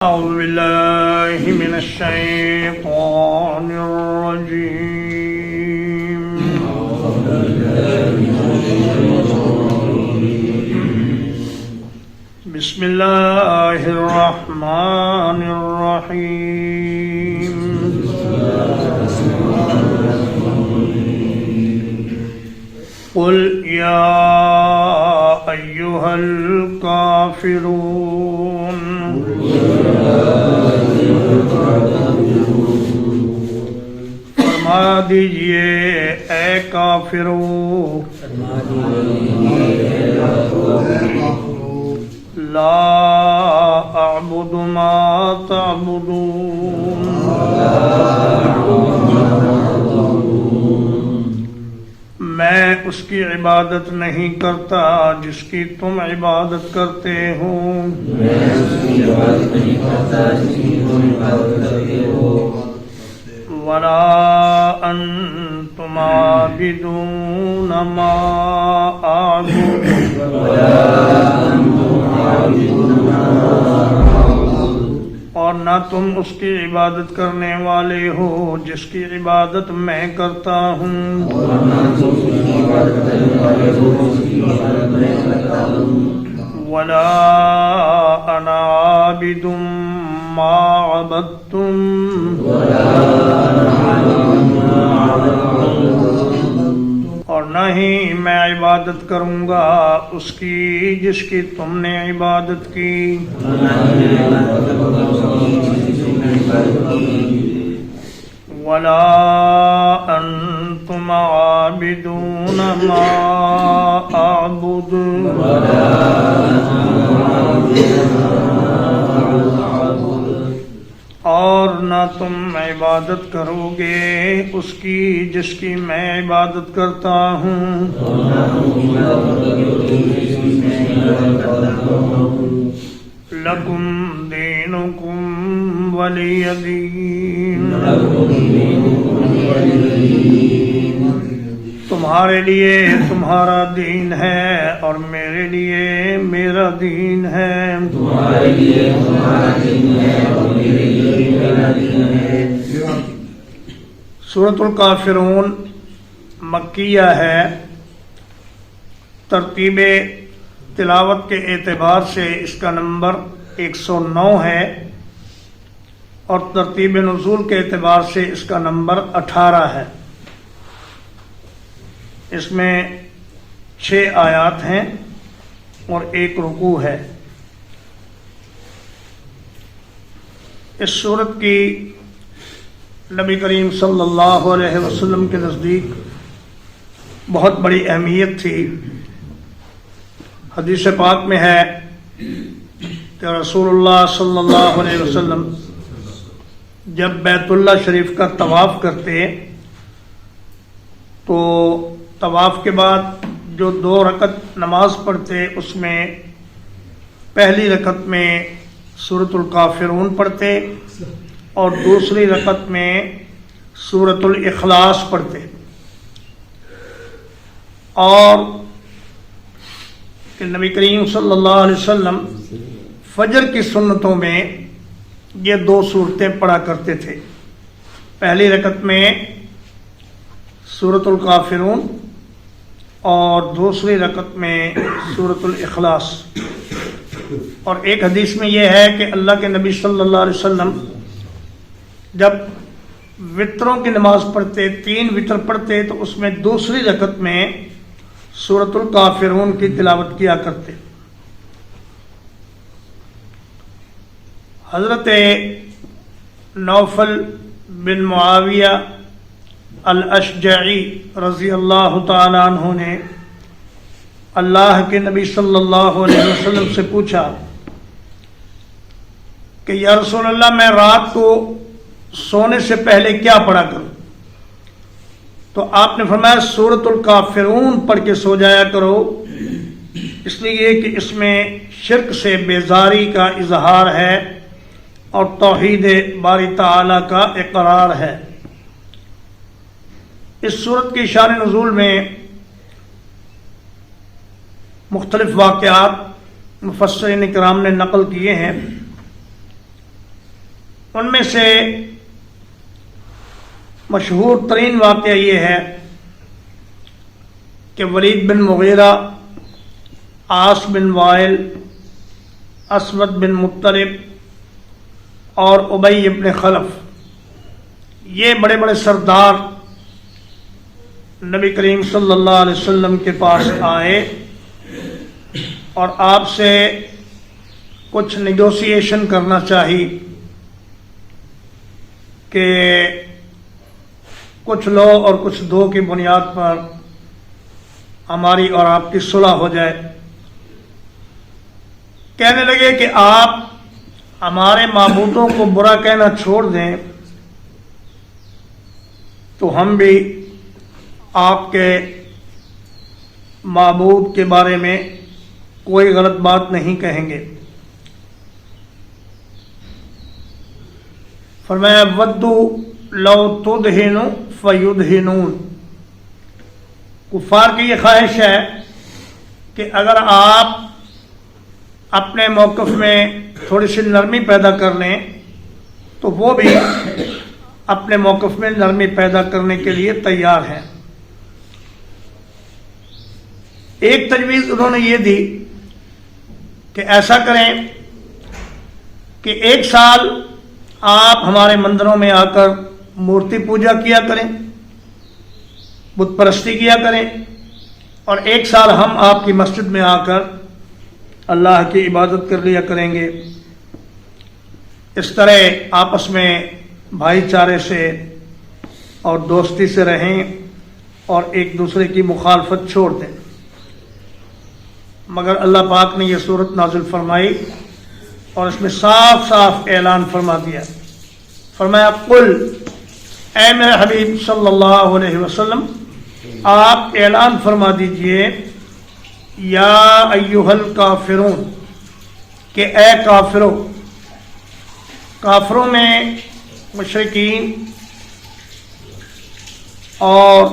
أعوذ بالله من الشيطان الرجيم بسم الله الرحمن الرحيم قل يا أيها الكافرون فرما دیجئے اے کافروں لا اعبد ما تعبدون میں اس کی عبادت نہیں کرتا جس کی تم عبادت کرتے ہو ولا انتم عابدون ما اعبد اور نہ تم اس کی عبادت کرنے والے ہو جس کی عبادت میں کرتا ہوں ولا انا عابد ما عبدتم اور نہ ہی میں عبادت کروں گا اس کی جس کی تم نے عبادت کی ولا انتم عابدون ما اعبد اور نہ تم عبادت کرو گے اس کی جس کی میں عبادت کرتا ہوں لکم دینکم ولی دین تمہارے لیے تمہارا دین ہے اور میرے لیے میرا دین ہے تمہارے لیے تمہارا دین ہے اور میرے لیے میرا دین ہے۔ سورۃ الکافرون مکیہ ہے، ترتیب تلاوت کے اعتبار سے اس کا نمبر 109 ہے اور ترتیب نزول کے اعتبار سے اس کا نمبر 18 ہے۔ اس میں 6 آیات ہیں اور 1 رکوع ہے۔ اس سورت کی نبی کریم صلی اللہ علیہ وسلم کے نزدیک بہت بڑی اہمیت تھی۔ حدیث پاک میں ہے کہ رسول اللہ صلی اللہ علیہ وسلم جب بیت اللہ شریف کا طواف کرتے تو طواف کے بعد جو 2 رکعت نماز پڑھتے اس میں پہلی رکعت میں سورۃ الکافرون پڑھتے اور دوسری رکعت میں سورۃ الاخلاص پڑھتے، اور کہ نبی کریم صلی اللہ علیہ وسلم فجر کی سنتوں میں یہ 2 صورتیں پڑھا کرتے تھے، پہلی رکعت میں سورۃ الکافرون اور دوسری رکعت میں سورۃ الاخلاص۔ اور ایک حدیث میں یہ ہے کہ اللہ کے نبی صلی اللہ علیہ وسلم جب وطروں کی نماز پڑھتے 3 وطر پڑھتے تو اس میں دوسری رکعت میں سورۃ الکافرون کی تلاوت کیا کرتے۔ حضرت نوفل بن معاویہ الاشجعی رضی اللہ تعالی عنہ نے اللہ کے نبی صلی اللہ علیہ وسلم سے پوچھا کہ یا رسول اللہ میں رات کو سونے سے پہلے کیا پڑھا کروں؟ تو آپ نے فرمایا سورۃ الکافرون پڑھ کے سو جایا کرو، اس لیے کہ اس میں شرک سے بیزاری کا اظہار ہے اور توحید باری تعالی کا اقرار ہے۔ اس صورت کی شان نزول میں مختلف واقعات مفسرین کرام نے نقل کیے ہیں۔ ان میں سے مشہور ترین واقعہ یہ ہے کہ ولید بن مغیرہ، عاص بن وائل، اسود بن مطلب اور ابی ابن خلف، یہ بڑے بڑے سردار نبی کریم صلی اللہ علیہ وسلم کے پاس آئے اور آپ سے کچھ نیگوسیشن کرنا چاہی کہ کچھ لو اور کچھ دو کی بنیاد پر ہماری اور آپ کی صلح ہو جائے۔ کہنے لگے کہ آپ ہمارے معبودوں کو برا کہنا چھوڑ دیں تو ہم بھی آپ کے معبود کے بارے میں کوئی غلط بات نہیں کہیں گے۔ فرمایا ودو لو تدہن فیدہنون، کفار کی یہ خواہش ہے کہ اگر آپ اپنے موقف میں تھوڑی سی نرمی پیدا کر لیں تو وہ بھی اپنے موقف میں نرمی پیدا کرنے کے لیے تیار ہیں۔ ایک تجویز انہوں نے یہ دی کہ ایسا کریں کہ ایک سال آپ ہمارے مندروں میں آ کر مورتی پوجا کیا کریں، بت پرستی کیا کریں، اور ایک سال ہم آپ کی مسجد میں آ کر اللہ کی عبادت کر لیا کریں گے۔ اس طرح آپس میں بھائی چارے سے اور دوستی سے رہیں اور ایک دوسرے کی مخالفت چھوڑ دیں۔ مگر اللہ پاک نے یہ صورت نازل فرمائی اور اس میں صاف صاف اعلان فرما دیا۔ فرمایا قل، اے میرے حبیب صلی اللہ علیہ وسلم، آپ اعلان فرما دیجئے، یا ایھا الکافرون، کہ اے کافروں۔ کافروں میں مشرکین اور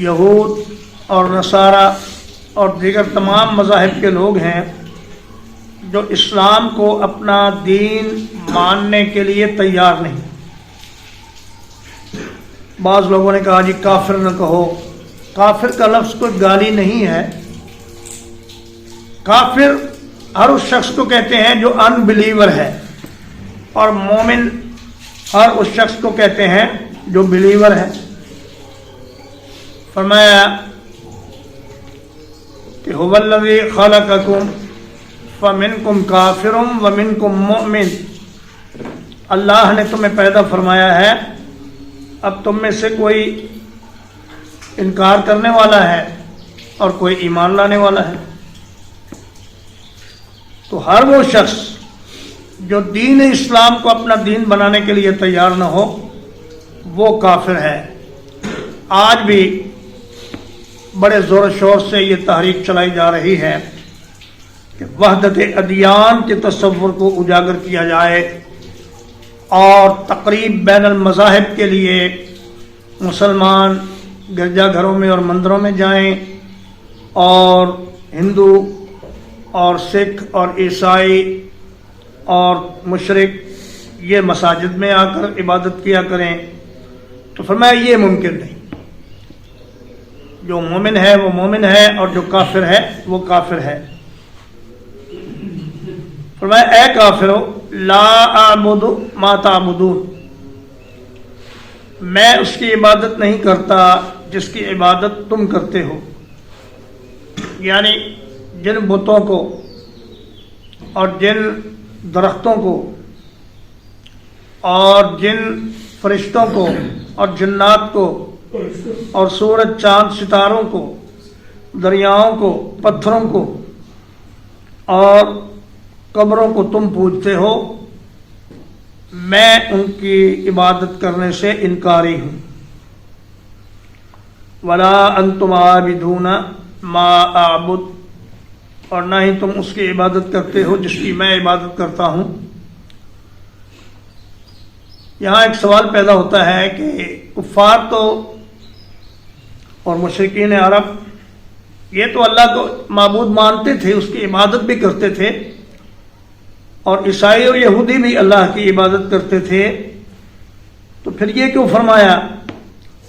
یہود اور نصارہ اور دیگر تمام مذاہب کے لوگ ہیں جو اسلام کو اپنا دین ماننے کے لیے تیار نہیں۔ بعض لوگوں نے کہا جی کافر نہ کہو۔ کافر کا لفظ کوئی گالی نہیں ہے۔ کافر ہر اس شخص کو کہتے ہیں جو ان بلیور ہے، اور مومن ہر اس شخص کو کہتے ہیں جو بلیور ہے۔ فرمایا کہ هو الذی خلقکم فمنکم کافر ومنکم مؤمن، اللہ نے تمہیں پیدا فرمایا ہے، اب تم میں سے کوئی انکار کرنے والا ہے اور کوئی ایمان لانے والا ہے۔ تو ہر وہ شخص جو دین اسلام کو اپنا دین بنانے کے لیے تیار نہ ہو وہ کافر ہے۔ آج بھی بڑے زور و شور سے یہ تحریک چلائی جا رہی ہے کہ وحدت ادیان کے تصور کو اجاگر کیا جائے اور تقریب بین المذاہب کے لیے مسلمان گرجا گھروں میں اور مندروں میں جائیں اور ہندو اور سکھ اور عیسائی اور مشرک یہ مساجد میں آ کر عبادت کیا کریں۔ تو فرمایا یہ ممکن نہیں۔ جو مومن ہے وہ مومن ہے اور جو کافر ہے وہ کافر ہے۔ فرمایا اے کافرو لا اعبد ما تعبدون، میں اس کی عبادت نہیں کرتا جس کی عبادت تم کرتے ہو، یعنی جن بتوں کو اور جن درختوں کو اور جن فرشتوں کو اور جنات کو اور سورج چاند ستاروں کو، دریاؤں کو، پتھروں کو اور قبروں کو تم پوجتے ہو، میں ان کی عبادت کرنے سے انکاری ہوں۔ ولا انتم عابدون ما اعبد، اور نہ ہی تم اس کی عبادت کرتے ہو جس کی میں عبادت کرتا ہوں۔ یہاں ایک سوال پیدا ہوتا ہے کہ کفار تو اور مشرکین عرب یہ تو اللہ کو معبود مانتے تھے، اس کی عبادت بھی کرتے تھے اور عیسائی اور یہودی بھی اللہ کی عبادت کرتے تھے، تو پھر یہ کیوں فرمایا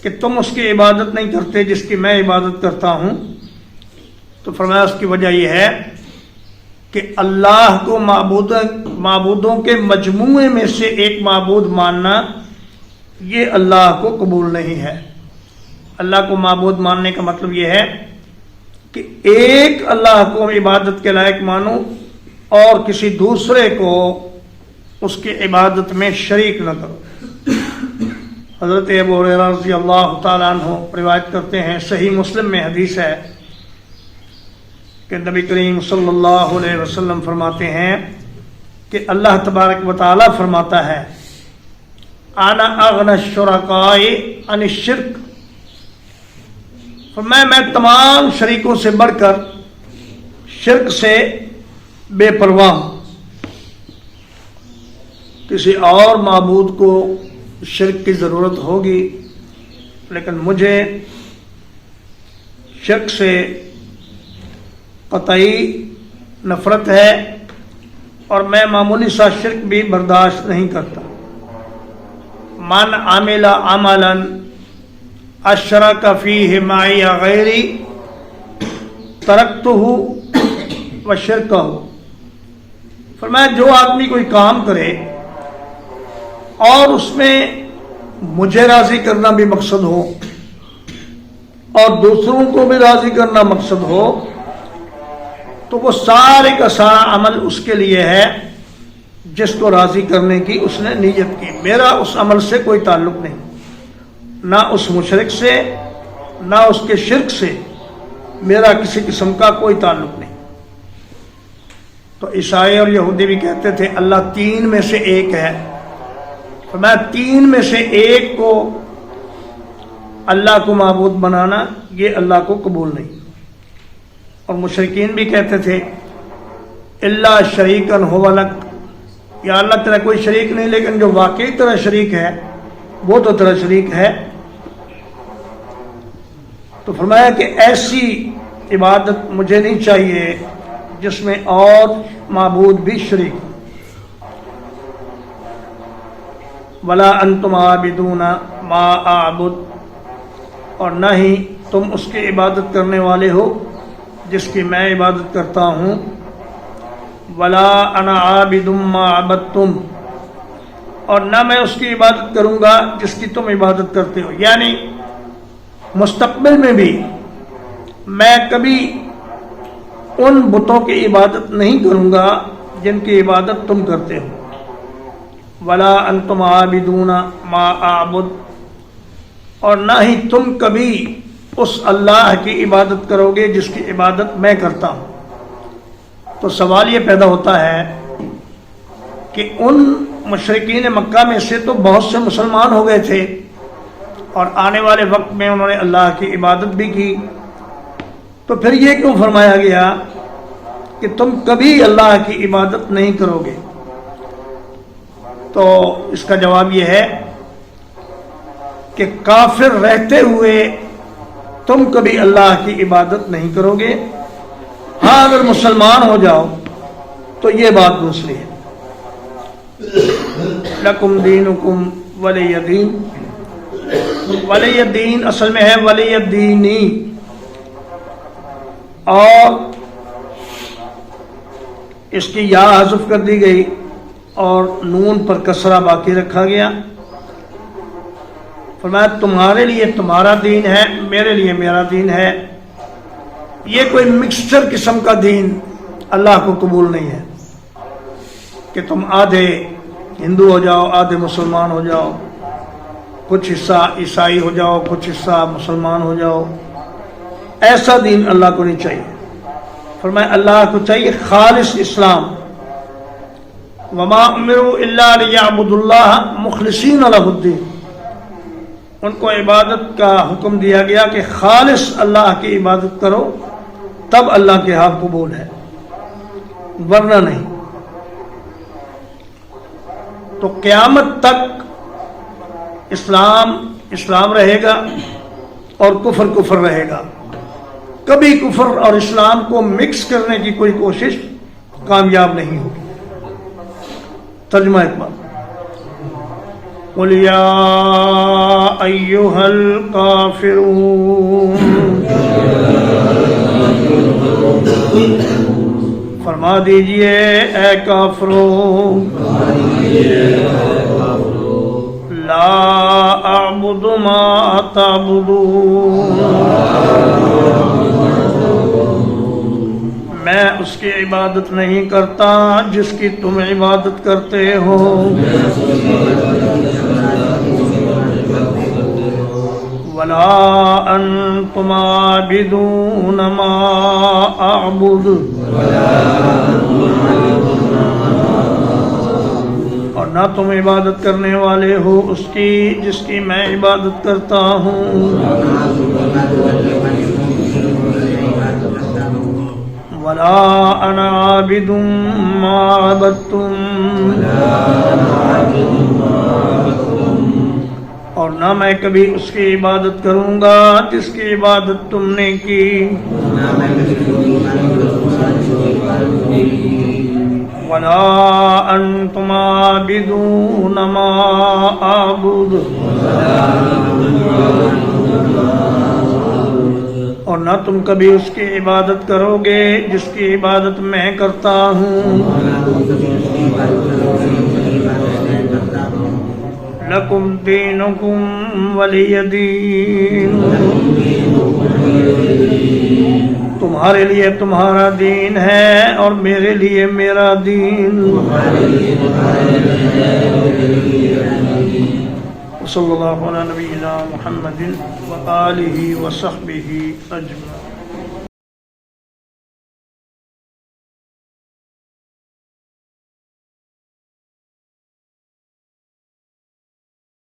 کہ تم اس کی عبادت نہیں کرتے جس کی میں عبادت کرتا ہوں؟ تو فرمایا اس کی وجہ یہ ہے کہ اللہ کو معبودوں کے مجموعے میں سے ایک معبود ماننا یہ اللہ کو قبول نہیں ہے۔ اللہ کو معبود ماننے کا مطلب یہ ہے کہ ایک اللہ کو عبادت کے لائق مانو اور کسی دوسرے کو اس کی عبادت میں شریک نہ کرو۔ حضرت ابو ہریرہ رضی اللہ تعالیٰ عنہ روایت کرتے ہیں، صحیح مسلم میں حدیث ہے کہ نبی کریم صلی اللہ علیہ وسلم فرماتے ہیں کہ اللہ تبارک و تعالیٰ فرماتا ہے، انا اغنی الشرکاء عن الشرک، میں تمام شریکوں سے بڑھ کر شرک سے بے پرواہ ہوں۔ کسی اور معبود کو شرک کی ضرورت ہوگی، لیکن مجھے شرک سے قطعی نفرت ہے اور میں معمولی سا شرک بھی برداشت نہیں کرتا۔ من عمل عملا اشرک فیہ معی غیری ترکتہ وشرکہ، فرمایا جو آدمی کوئی کام کرے اور اس میں مجھے راضی کرنا بھی مقصد ہو اور دوسروں کو بھی راضی کرنا مقصد ہو، تو وہ سارے کا سارا عمل اس کے لیے ہے جس کو راضی کرنے کی اس نے نیت کی۔ میرا اس عمل سے کوئی تعلق نہیں، نہ اس مشرک سے نہ اس کے شرک سے میرا کسی قسم کا کوئی تعلق نہیں۔ تو عیسائی اور یہودی بھی کہتے تھے اللہ تین میں سے ایک ہے، فرمایا تین میں سے ایک کو اللہ کو معبود بنانا یہ اللہ کو قبول نہیں۔ اور مشرکین بھی کہتے تھے اللہ شریکن ہو لک، یا اللہ تیرا کوئی شریک نہیں، لیکن جو واقعی تیرا شریک ہے وہ تو تیرا شریک ہے۔ تو فرمایا کہ ایسی عبادت مجھے نہیں چاہیے جس میں اور معبود بھی شریک ہوں۔ ولا انتم عابدون ما اعبد، اور نہ ہی تم اس کی عبادت کرنے والے ہو جس کی میں عبادت کرتا ہوں۔ ولا انا عابد ما عبدتم، اور نہ میں اس کی عبادت کروں گا جس کی تم عبادت کرتے ہو، یعنی مستقبل میں بھی میں کبھی ان بتوں کی عبادت نہیں کروں گا جن کی عبادت تم کرتے ہو۔ ولا انتم عابدون ما اعبد، اور نہ ہی تم کبھی اس اللہ کی عبادت کرو گے جس کی عبادت میں کرتا ہوں۔ تو سوال یہ پیدا ہوتا ہے کہ ان مشرکین مکہ میں سے تو بہت سے مسلمان ہو گئے تھے اور آنے والے وقت میں انہوں نے اللہ کی عبادت بھی کی، تو پھر یہ کیوں فرمایا گیا کہ تم کبھی اللہ کی عبادت نہیں کرو گے؟ تو اس کا جواب یہ ہے کہ کافر رہتے ہوئے تم کبھی اللہ کی عبادت نہیں کرو گے، ہاں اگر مسلمان ہو جاؤ تو یہ بات دوسری ہے۔ لکم دینکم ولی دین، ولی دین اصل میں ہے ولی دینی، اور اس کی یا حذف کر دی گئی اور نون پر کسرہ باقی رکھا گیا۔ فرمایا تمہارے لیے تمہارا دین ہے، میرے لیے میرا دین ہے۔ یہ کوئی مکسچر قسم کا دین اللہ کو قبول نہیں ہے کہ تم آدھے ہندو ہو جاؤ آدھے مسلمان ہو جاؤ، کچھ حصہ عیسائی ہو جاؤ کچھ حصہ مسلمان ہو جاؤ۔ ایسا دین اللہ کو نہیں چاہیے۔ فرمایا اللہ کو چاہیے خالص اسلام۔ وما امروا الا ليعبدوا الله مخلصین لہ الدین، ان کو عبادت کا حکم دیا گیا کہ خالص اللہ کی عبادت کرو، تب اللہ کے ہاں قبول ہے، ورنہ نہیں۔ تو قیامت تک اسلام اسلام رہے گا اور کفر کفر رہے گا، کبھی کفر اور اسلام کو مکس کرنے کی کوئی کوشش کامیاب نہیں ہوگی۔ ترجمہ ایک بار. قل یا ایھا الکافرون، فرما دیجئے اے کافروں، لا اعبد ما تعبدون، میں اس کی عبادت نہیں کرتا جس کی تم عبادت کرتے ہو، ولا انتم عابدون ما اعبد، اور نہ تم عبادت کرنے والے ہو اس کی جس کی میں عبادت کرتا ہوں، ولا انا عابد ما عبدتم، اور نہ میں کبھی اس کی عبادت کروں گا جس کی عبادت تم نے کی، ولا انتم عابدون ما اعبد، اور نہ تم کبھی اس کی عبادت کرو گے جس کی عبادت میں کرتا ہوں، لکم دینکم ولی دین، تمہارے لیے تمہارا دین ہے اور میرے لیے میرا دین. صلی اللہ علیہ نبینا محمد وآلہ وصحبہ اجمعین.